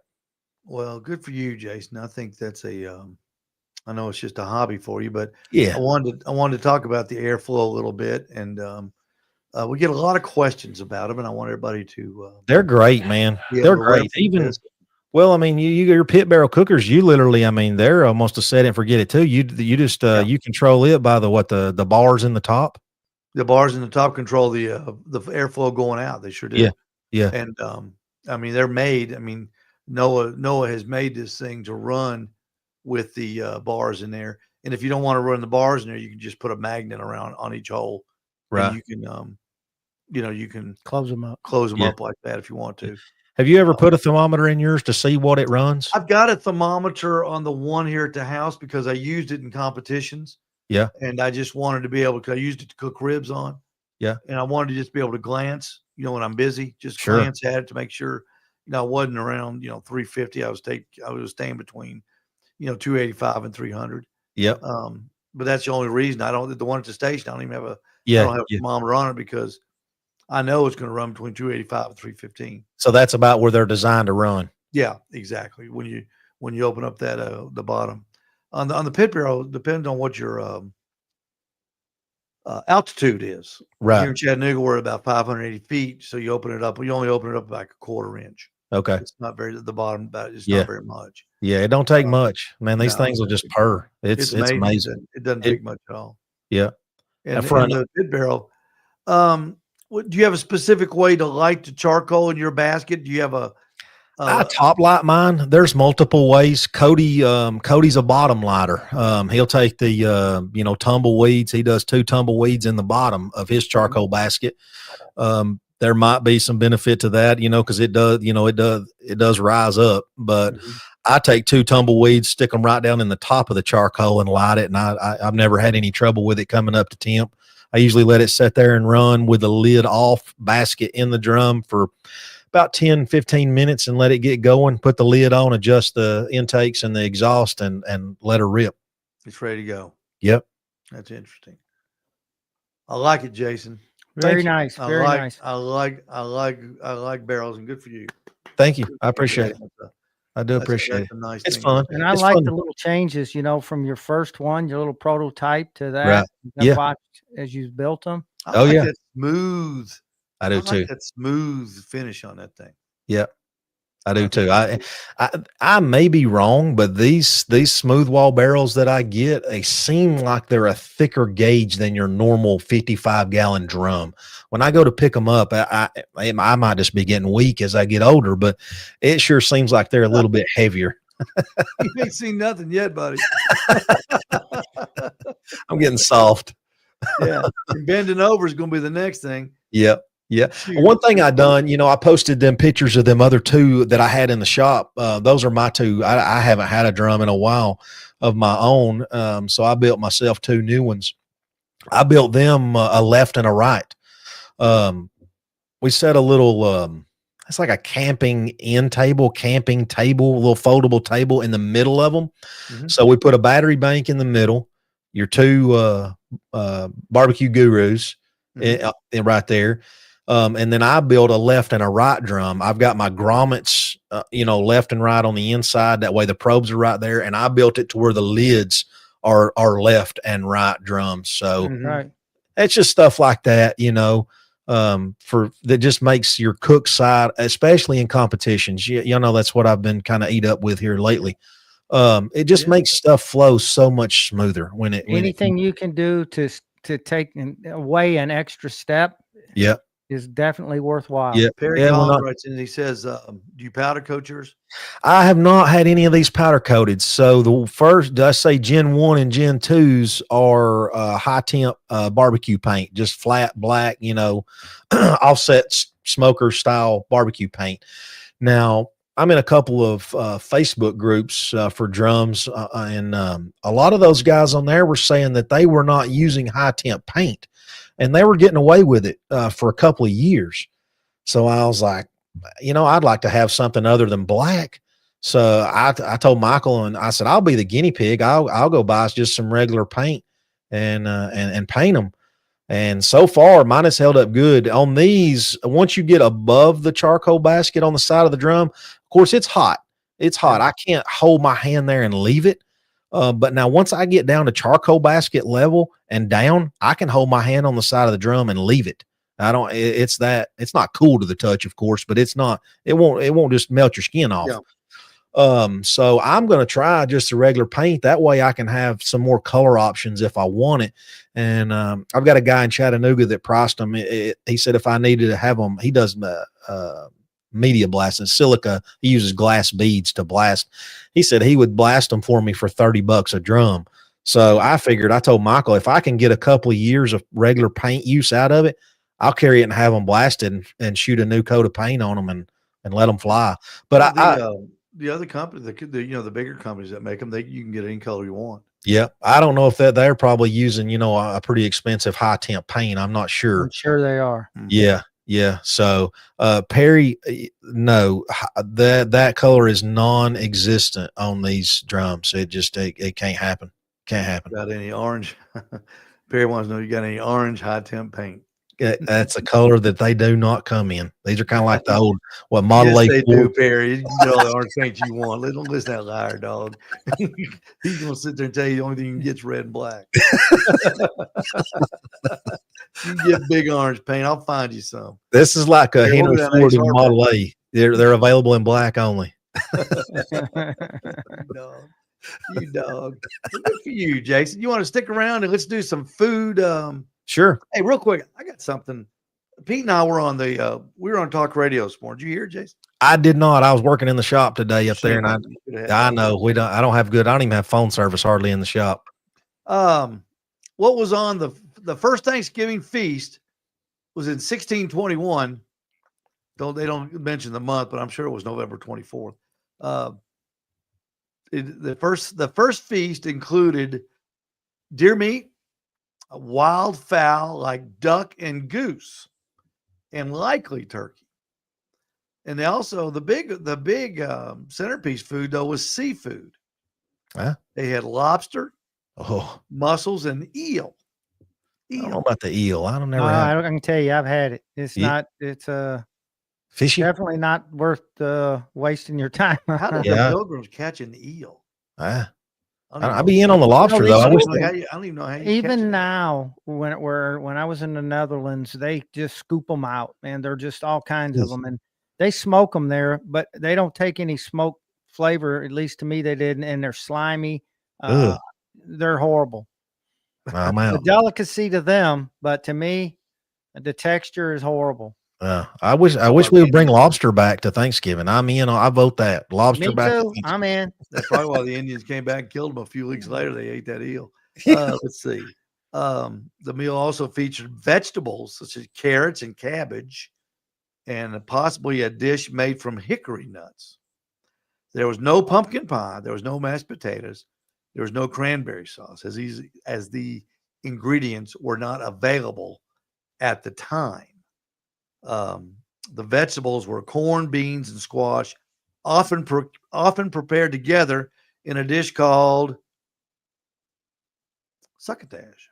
Well, good for you, Jason. I think that's I know it's just a hobby for you, but yeah, I wanted to talk about the airflow a little bit, and we get a lot of questions about them, and I want everybody to. They're great, man. They're great. Your pit barrel cookers, you literally, they're almost a set and forget it too. You just you control it by the bars in the top. The bars in the top control the airflow going out. They sure do. Yeah. And they're made. Noah has made this thing to run with the bars in there. And if you don't want to run the bars in there, you can just put a magnet around on each hole. Right. And you can, you can close them up. Close them up like that if you want to. Have you ever put a thermometer in yours to see what it runs? I've got a thermometer on the one here at the house because I used it in competitions. Yeah. And I just wanted to be able to, I used it to cook ribs on. Yeah. And I wanted to just be able to glance, when I'm busy, just Sure. glance at it to make sure, I wasn't around, 350. I was staying between, 285 and 300. Yep. But that's the only reason the one at the station, I don't even have I Yeah. don't have a thermometer on it because I know it's going to run between 285 and 315. So that's about where they're designed to run. Yeah, exactly. When you open up that the bottom on the pit barrel, depends on what your altitude is. Right. Here in Chattanooga, we're about 580 feet. So you only open it up like a quarter inch. Okay. It's not very the bottom, but it's Yeah. not very much. Yeah. It don't take much, man. These No, things will just purr. It's amazing. It doesn't take much at all. Yeah. And front- the pit barrel, do you have a specific way to light the charcoal in your basket? Do you have I top light mine. There's multiple ways. Cody's a bottom lighter. He'll take the tumbleweeds. He does 2 tumbleweeds in the bottom of his charcoal basket. There might be some benefit to that, because it does rise up. But I take 2 tumbleweeds, stick them right down in the top of the charcoal and light it. And I've never had any trouble with it coming up to temp. I usually let it sit there and run with the lid off, basket in the drum for about 10, 15 minutes and let it get going, put the lid on, adjust the intakes and the exhaust and let her rip. It's ready to go. Yep. That's interesting. I like it, Jason. Very nice. Very nice. I like barrels, and good for you. Thank you. I appreciate it. I do appreciate That's it. a nice It's thing. fun. And I It's like fun. the little changes, from your first one, your little prototype to that. Right. I've Yeah. watched as you built them. I Oh, like yeah. that smooth. I do like too. that smooth finish on that thing. Yep. I do too. I may be wrong, but these smooth wall barrels that I get, they seem like they're a thicker gauge than your normal 55-gallon drum. When I go to pick them up, I might just be getting weak as I get older, but it sure seems like they're a little bit heavier. You ain't seen nothing yet, buddy. I'm getting soft. Yeah. And bending over is going to be the next thing. Yep. Yeah. One thing I done, I posted them pictures of them other 2 that I had in the shop. Those are my 2. I haven't had a drum in a while of my own. So I built myself 2 new ones. I built them a left and a right. We set a little, it's like a camping table, a little foldable table in the middle of them. Mhm. So we put a battery bank in the middle, your 2 barbecue gurus right there. And then I built a left and a right drum. I've got my grommets, left and right on the inside. That way the probes are right there. And I built it to where the lids are left and right drums. So Right. it's just stuff like that, that just makes your cook side, especially in competitions. You know, that's what I've been kind of eat up with here lately. It just makes stuff flow so much smoother when Anything you can do to take away an extra step. Yep. Is definitely worthwhile. Yeah. Perry Collins writes in, he says, do you powder coat yours? I have not had any of these powder coated. So the first, I say Gen 1 and Gen 2s are high temp barbecue paint, just flat black, offset smoker style barbecue paint. Now, I'm in a couple of Facebook groups for drums, and a lot of those guys on there were saying that they were not using high temp paint. And they were getting away with it for a couple of years. So I was like, I'd like to have something other than black. So I told Michael, and I said, I'll be the guinea pig. I'll go buy just some regular paint and paint them. And so far, mine has held up good. On these, once you get above the charcoal basket on the side of the drum, of course, it's hot. It's hot. I can't hold my hand there and leave it. But now once I get down to charcoal basket level and down, I can hold my hand on the side of the drum and leave it. It's not cool to the touch, of course, but it won't just melt your skin off. Yeah. So I'm going to try just the regular paint. That way I can have some more color options if I want it. And, I've got a guy in Chattanooga that priced them. He said, if I needed to have them, he does, media blasting silica. He uses glass beads to blast. He said he would blast them for me for $30 a drum. So I told Michael, if I can get a couple of years of regular paint use out of it, I'll carry it and have them blasted and shoot a new coat of paint on them and and let them fly. But Well, the other company, the bigger companies that make them, you can get any color you want. yeah, I don't know if they're probably using, a pretty expensive high temp paint. I'm not sure. I'm sure they are. Yeah. Yeah. So, Perry, no, that color is non-existent on these drums. It can't happen. Can't happen. Got any orange? Perry wants to know, you got any orange high temp paint? That's a color that they do not come in. These are kind of like the old, Model Yes, A. they do, Perry. You can get all the orange paint you want. Don't listen to that liar, dog. He's going to sit there and tell you the only thing you can get is red and black. You can get big orange paint. I'll find you some. This is like a Henry Ford and HR Model A. They're available in black only. You dog. Well, good for you, Jason. You want to stick around and let's do some food? Sure. Hey, real quick, I got something. Pete and I were on talk radio this morning. Did you hear, Jason? I did not. I was working in the shop today up there, and I know I don't even have phone service hardly in the shop. What was on the first Thanksgiving feast was in 1621. They don't mention the month, but I'm sure it was November 24th. The first feast included deer meat, a wild fowl like duck and goose, and likely turkey. And they also the big centerpiece food though was seafood. Huh? They had lobster, mussels, and eel. I don't know about the eel. I don't I can tell you, I've had it. It's fishy. Definitely not worth wasting your time. How did the pilgrims catch an eel? I'd be in on the lobster though. I don't even know how you even now when I was in the Netherlands, they just scoop them out, and they're just all kinds of them, and they smoke them there, but they don't take any smoke flavor. At least to me, they didn't, and they're slimy. They're horrible. I'm out. The delicacy to them, but to me, the texture is horrible. I wish we would bring lobster back to Thanksgiving. I'm in. I vote that lobster Me back. too. I'm in. That's probably why the Indians came back and killed them a few weeks later. They ate that eel. Let's see. The meal also featured vegetables such as carrots and cabbage, and possibly a dish made from hickory nuts. There was no pumpkin pie. There was no mashed potatoes. There was no cranberry sauce, as the ingredients were not available at the time. The vegetables were corn, beans, and squash, often prepared together in a dish called succotash.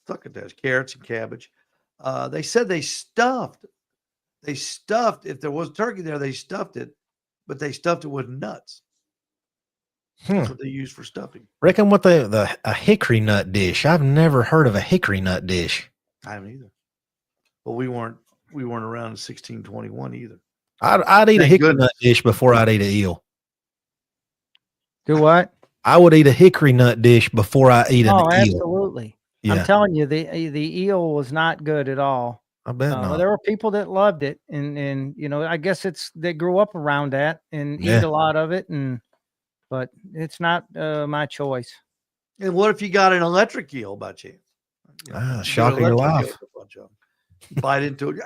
Succotash, carrots and cabbage. They said they stuffed. If there was turkey there, they stuffed it, but they stuffed it with nuts. That's what they use for stuffing. Reckon what a hickory nut dish. I've never heard of a hickory nut dish. I haven't either. But we weren't around in 1621 either. I'd eat a hickory nut dish before I'd eat an eel. Do what? I would eat a hickory nut dish before I eat an eel. Oh, absolutely. Yeah. I'm telling you, the eel was not good at all. I bet not. There were people that loved it, and I guess they grew up around that and eat a lot of it, but it's not my choice. And what if you got an electric eel by chance? Shock of your life. Bite into it.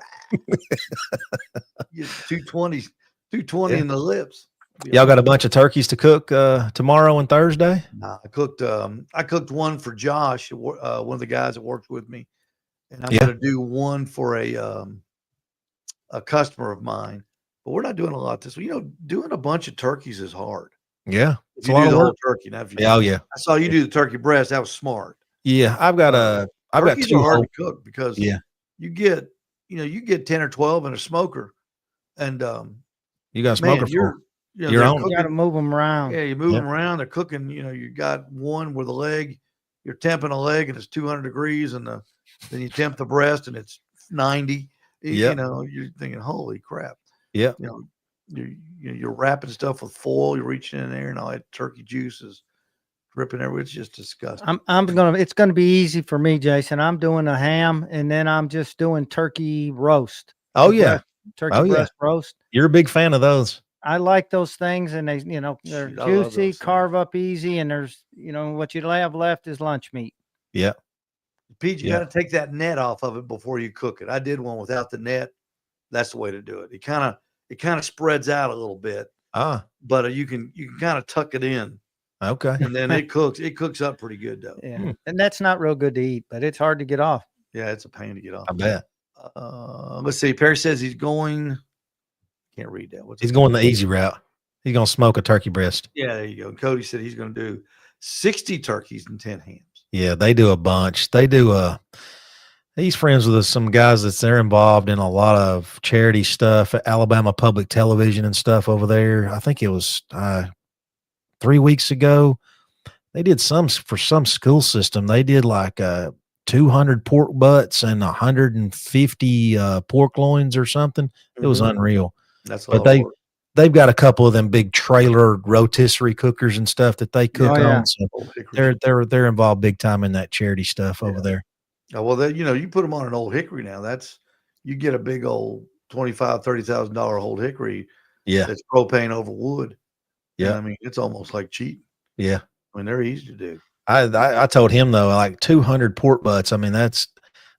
Get 220 in the lips. Y'all got a bunch of turkeys to cook tomorrow and Thursday? Nah, I cooked one for Josh, one of the guys that works with me, and I'm going to do one for a customer of mine. But we're not doing a lot this week. Doing a bunch of turkeys is hard. Yeah, it's a lot of work. Turkey. Now, yeah. I saw you do the turkey breast. That was smart. Yeah, I've got two hard to cook because you get 10 or 12 in a smoker, and you got a smoker for your own. You got to move them around. Yeah, you move them around. They're cooking. You got one with a leg. You're temping a leg, and it's 200 degrees, and then you temp the breast, and it's 90. You're thinking, holy crap. Yeah. You're wrapping stuff with foil. You're reaching in there, and all that turkey juice is dripping everywhere. It's just disgusting. It's gonna be easy for me, Jason. I'm doing a ham, and then I'm just doing turkey roast. Turkey breast roast. You're a big fan of those. I like those things, and they're juicy, carve up easy, and there's what you have left is lunch meat. Yeah. Pete, you got to take that net off of it before you cook it. I did one without the net. That's the way to do it. It kind of spreads out a little bit, but you can kind of tuck it in. Okay. And then it cooks up pretty good though. Yeah. And that's not real good to eat, but it's hard to get off. Yeah, it's a pain to get off. I bet. Let's see. Perry says he's going. Can't read that. He's going the easy route. He's going to smoke a turkey breast. Yeah, there you go. Cody said he's going to do 60 turkeys and 10 hams. Yeah, they do a bunch. They do he's friends with some guys they're involved in a lot of charity stuff at Alabama Public Television and stuff over there. I think it was 3 weeks ago. They did some for some school system. They did like 200 pork butts and 150 pork loins or something. It was unreal. That's but they've got a couple of them big trailer rotisserie cookers and stuff that they cook on. So they're involved big time in that charity stuff over there. Oh, well, you put them on an old hickory now. You get a big old $25,000-$30,000 old hickory. Yeah, that's propane over wood. Yeah, I mean it's almost like cheap. Yeah, I mean they're easy to do. I told him though, like 200 pork butts. I mean that's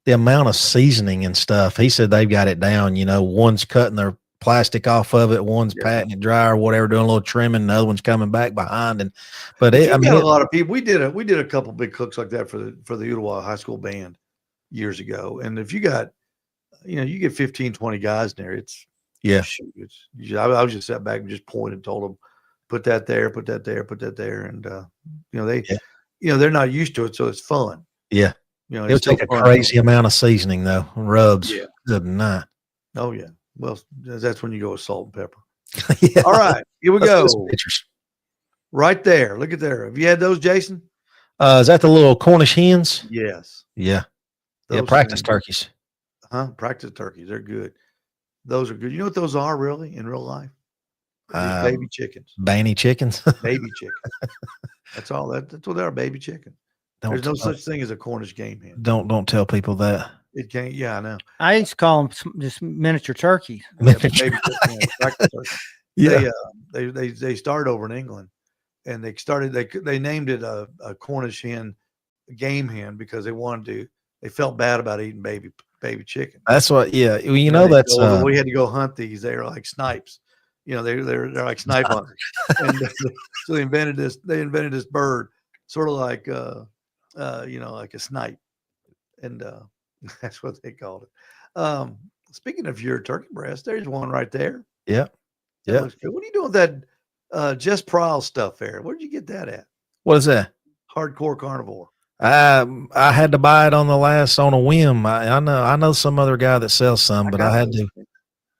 the amount of seasoning and stuff. He said they've got it down. One's cutting their plastic off of it, one's patting it dry or whatever, doing a little trimming, the other one's coming back behind. But a lot of people. We did a couple big cooks like that for the Ooltewah High School band years ago. And if you got, you get 15, 20 guys in there, I was just sat back and just pointed and told them, put that there, put that there, put that there, and they're not used to it, so it's fun. Yeah, it'll take a crazy amount of seasoning though, rubs. Yeah, good night. Oh yeah. Well, that's when you go with salt and pepper. All right, here we go. Pictures. Right there. Look at there. Have you had those, Jason? Is that the little Cornish hens? Yes. Yeah. Practice turkeys. Practice turkeys. They're good. Those are good. You know what those are really in real life? Baby chickens. Baby chickens. Baby chicken. That's all. That's what they are. Baby chicken. There's no such thing as a Cornish game hen. Don't tell people that. It can't. Yeah, I know. I used to call them just miniature turkeys. Yeah, they started over in England, and they named it a Cornish hen, a game hen, because they felt bad about eating baby chicken. That's what. Yeah, that's we had to go hunt these. They were like snipes. They're like snipe hunters. And so they invented this bird, sort of like like a snipe, and that's what they called it. Speaking of your turkey breast, there's one right there. Yeah. Yeah. What are you doing with that Jess Prowl stuff there? Where did you get that at? What is that? Hardcore Carnivore. I had to buy it on a whim. I know some other guy that sells some, but I had to.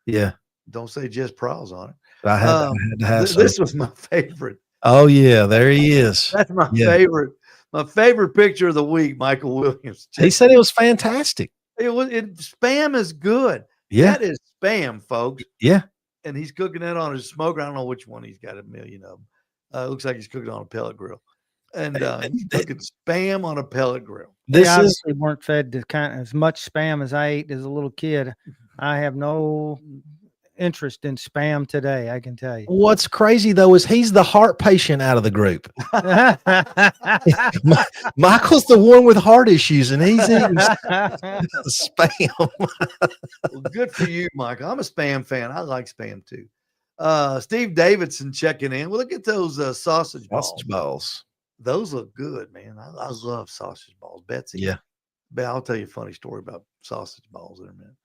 Yeah. Don't say Jess Prowl's on it. I had to have some. This was my favorite. Oh yeah, there he is. That's my favorite. My favorite picture of the week, Michael Williams. He said it was fantastic. Spam is good. Yeah. That is spam, folks. Yeah. And he's cooking that on his smoker. I don't know which one he's got a million of them. It looks like he's cooking on a pellet grill. And he's cooking spam on a pellet grill. They obviously weren't fed to kind of as much spam as I ate as a little kid. I have no interest in spam today, I can tell you. What's crazy though is he's the heart patient out of the group. Michael's the one with heart issues, and he's eating spam. Well, good for you, Michael. I'm a spam fan. I like spam too. Steve Davidson checking in. Well, look at those sausage balls. Those look good, man. I love sausage balls. Betsy. Yeah. But I'll tell you a funny story about sausage balls in a minute.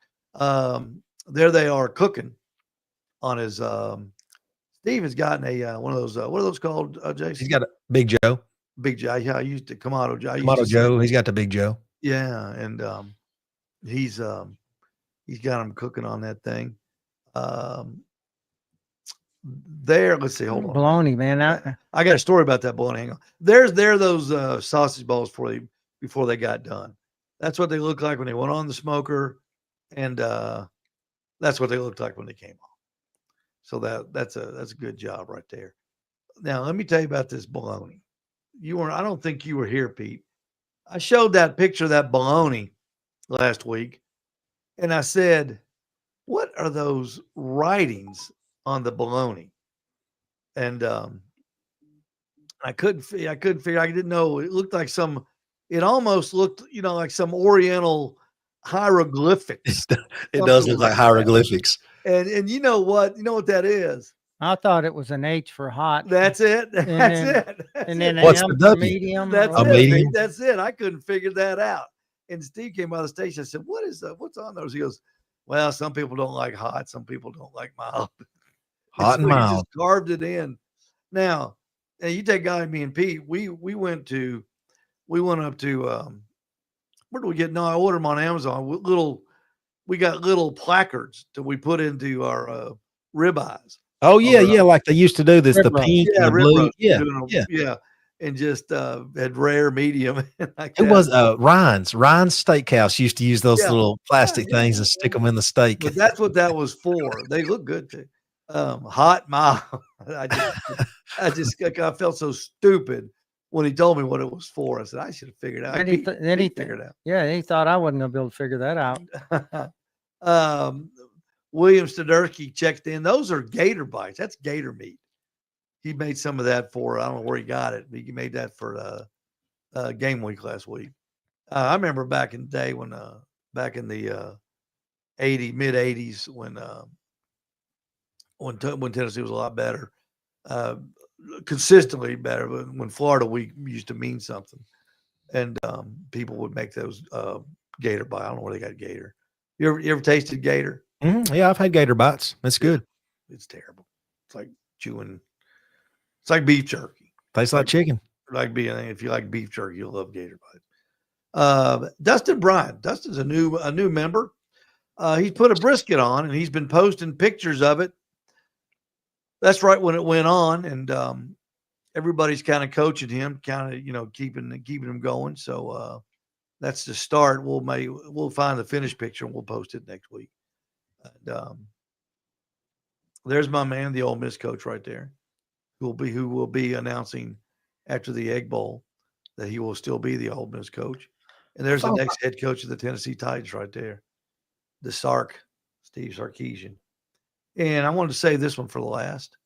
There they are cooking on his. Steve has gotten a one of those. What are those called, Jason? He's got a Big Joe. Big Joe. Yeah, I used to Kamado Joe. Kamado Joe. He's got the Big Joe. Yeah, and he's got him cooking on that thing. Let's see. Hold on. Bologna, man. I got a story about that bologna. Hang on. There's those sausage balls before they got done. That's what they look like when they went on the smoker, and that's what they looked like when they came off. So that's a good job right there. Now let me tell you about this bologna. I don't think you were here, Pete. I showed that picture of that bologna last week, and I said, "What are those writings on the bologna?" And I couldn't figure. I didn't know. It looked like it almost looked, like some Oriental hieroglyphics. It does Something look like that. hieroglyphics. And you know what? You know what that is? I thought it was an H for hot. That's it. That's then- it. That's And it. then What's an the M for W? medium. That's A it. medium? Steve. That's it. I couldn't figure that out. And Steve came by the station. I said, "What is that? What's on those?" He goes, "Well, some people don't like hot. Some people don't like mild." Hot and so he mild. just carved it in. Now, and you take Guy, me, and Pete. We went up to where do we get? No, I ordered them on Amazon. We got little placards that we put into our ribeyes. Oh yeah, Or, yeah, like they used to do this, the rib roast. pink Yeah, and the rib blue. roast. Yeah, Doing 'em, yeah. yeah. And just had rare, medium, and like It that. was Ryan's Steakhouse used to use those Yeah. little plastic Yeah, things and stick them in the steak. But that's what that was for. They look good too. Hot, mild. I felt so stupid when he told me what it was for. I said I should have figured it out. Then he Pete figured it Yeah, he thought I wasn't gonna be able to figure that out. out. William Stodersky checked in. Those are gator bites. That's gator meat. He made some of that for, I don't know where he got it, but he made that for game week last week. I remember back in the day when, back in the mid 80s when Tennessee was a lot better, consistently better, but when Florida week used to mean something, and people would make those gator bite. I don't know where they got gator. You ever tasted gator? Yeah, I've had gator bites. That's good. It's terrible. It's like chewing. It's like beef jerky. Tastes like chicken. If you like beef jerky, you'll love gator bites. Dustin Bryant. Dustin's a new member. He's put a brisket on, and he's been posting pictures of it. That's right when it went on, and everybody's kind of coaching him, kind of keeping him going. So that's the start. We'll find the finished picture and we'll post it next week. And there's my man, the Ole Miss coach right there, who will be announcing after the Egg Bowl that he will still be the Ole Miss coach. And there's the next head coach of the Tennessee Titans right there, the Steve Sarkisian. And I wanted to save this one for the last.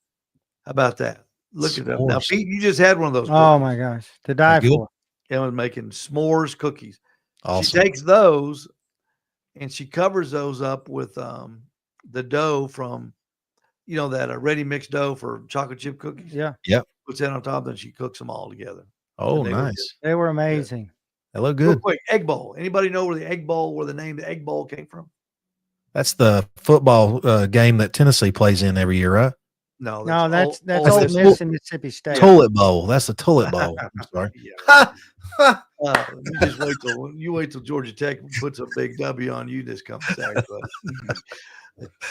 How about that? Look at that. Now, Pete, you just had one of those. Oh my gosh, to die for. And was making s'mores cookies. Awesome. She takes those and she covers those up with the dough from, that ready mixed dough for chocolate chip cookies. Yeah. Yep. Puts that on top, then she cooks them all together. Oh, nice. They were amazing. They look Real good. quick, Egg Bowl. Anybody know where the name the Egg Bowl came from? That's the football game that Tennessee plays in every year, right? No, That's Ole Ole Miss. Miss and Mississippi State. Toilet Bowl. That's the Toilet Bowl. I'm sorry. Yeah. You just wait till Georgia Tech puts a big W on you this coming Saturday.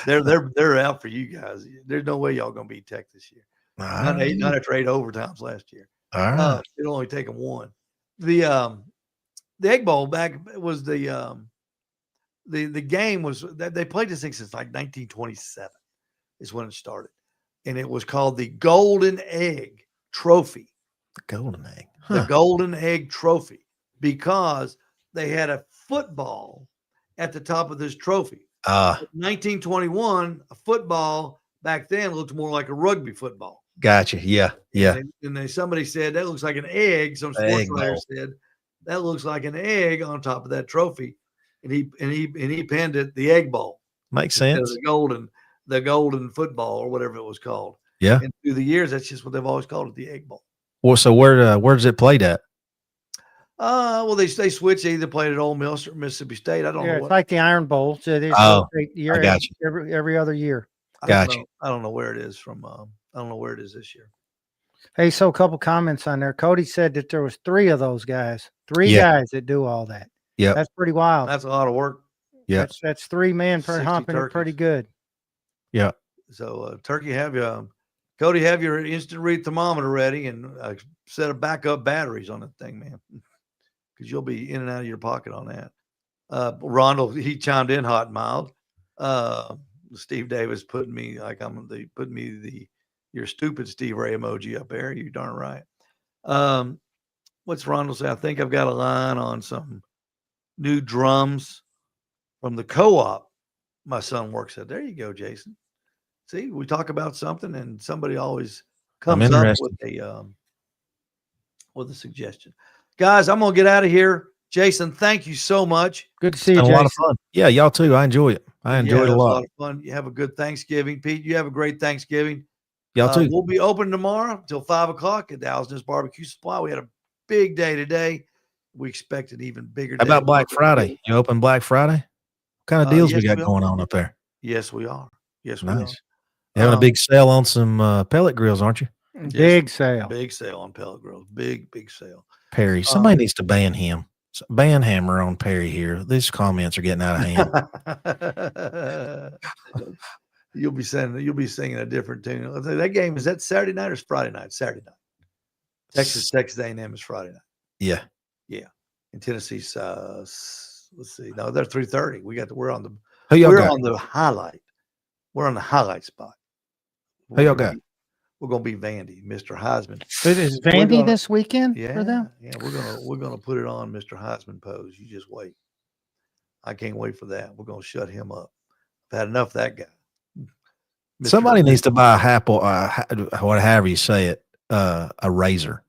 They're out for you guys. There's no way y'all gonna beat Tech this year. Not after 8 overtimes last year. All right. It'll only take them one. The Egg Bowl back was the game was that they played this thing since like 1927 is when it started, and it was called the Golden Egg Trophy. The Golden Egg. The Golden Egg Trophy, because they had a football at the top of this trophy. 1921, a football back then looked more like a rugby football. Gotcha. Yeah. Yeah. And somebody said that looks like an egg. Some sports writer said that looks like an egg on top of that trophy, and he penned it the Egg Bowl. Makes sense. The golden football or whatever it was called. Yeah. And through the years, that's just what they've always called it, the Egg Bowl. Well, so where does it played at? Well, they switched. They either played at Ole Miss or Mississippi State. I don't know. It's like the Iron Bowl. So they I got you. every other year. I don't know where it is from. I don't know where it is this year. Hey, so a couple comments on there. Cody said that there was 3 of those guys, 3 guys that do all that. Yeah, that's pretty wild. That's a lot of work. Yeah, that's 3 men per humping it pretty good. Yeah. So Turkey, Cody, have your instant read thermometer ready and set of backup batteries on that thing, man, because you'll be in and out of your pocket on that. Rondell, he chimed in hot and mild. Steve Davis putting me your stupid Steve Ray emoji up there. You darn right. What's Rondell say? I think I've got a line on some new drums from the co-op my son works at. There you go, Jason. See, we talk about something and somebody always comes up with a suggestion. Guys, I'm going to get out of here. Jason, thank you so much. Good to see you, Been a Jason. lot of fun. Yeah, y'all too. I enjoy it. I enjoyed it it a was lot. a lot of fun. You have a good Thanksgiving, Pete. You have a great Thanksgiving. Y'all too. We'll be open tomorrow until 5:00 at the Alsness Barbecue Supply. We had a big day today. We expect an even bigger How day. about Black Friday? You open Black Friday? What kind of deals Yes, we got we going are. on up there? Yes, we are. Yes, we are. Nice. You're having a big sale on some pellet grills, aren't you? Big sale. Big sale on pellet grills. Big sale. Perry, somebody needs to ban him. Ban Hammer on Perry here. These comments are getting out of hand. You'll be singing a different tune. That game, is that Saturday night or Friday night? Saturday night. Texas A&M is Friday night. Yeah. Yeah. And Tennessee's let's see. No, they're 3:30. We're on the highlight. We're on the highlight spot. Who y'all got? We're gonna be Vandy, Mr. Heisman. Is Vandy this weekend for them? Yeah, we're gonna put it on Mr. Heisman pose. You just wait. I can't wait for that. We're gonna shut him up. I've had enough of that guy. Somebody needs to buy a Apple, however you say it, a razor.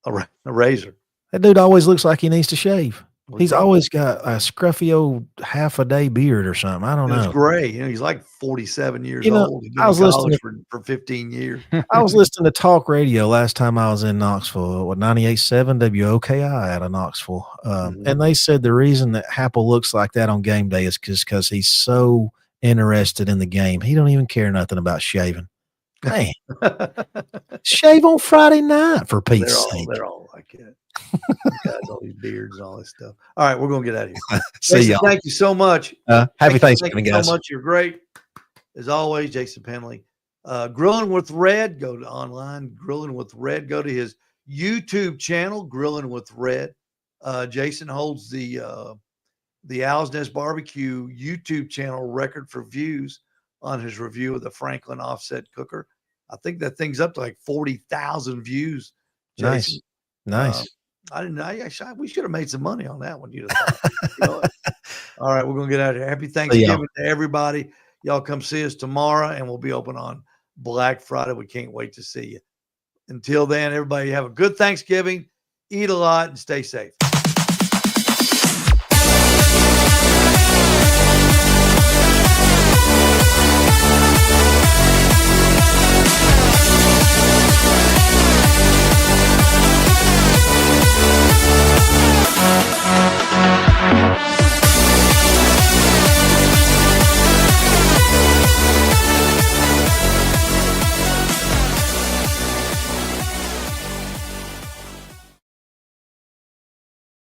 A razor. That dude always looks like he needs to shave. Well, He's always got a scruffy old half-a-day beard or something. I don't know. It's gray. He's like 47 years old. He's been I was in college listening for 15 years. I was listening to talk radio last time I was in Knoxville, 98.7 WOKI out of Knoxville. And they said the reason that Happel looks like that on game day is because he's so interested in the game. He don't even care nothing about shaving. Man, shave on Friday night for Pete's sake. They're all like that. Guys, all these beards and all this stuff. All right, we're gonna get out of here. See Jason, y'all. thank you so much. Happy Thanksgiving, thank you guys. so much. You're great. As always, Jason Penley. Grilling with Red, go to online, Grilling with Red, go to his YouTube channel, Grilling with Red. Jason holds the Owl's Nest Barbecue YouTube channel record for views on his review of the Franklin offset cooker. I think that thing's up to like 40,000 views. Jason. Nice. I didn't know. We should have made some money on that one. You know. All right, we're gonna get out of here. Happy Thanksgiving to everybody. Y'all come see us tomorrow, and we'll be open on Black Friday. We can't wait to see you. Until then, everybody have a good Thanksgiving, eat a lot, and stay safe.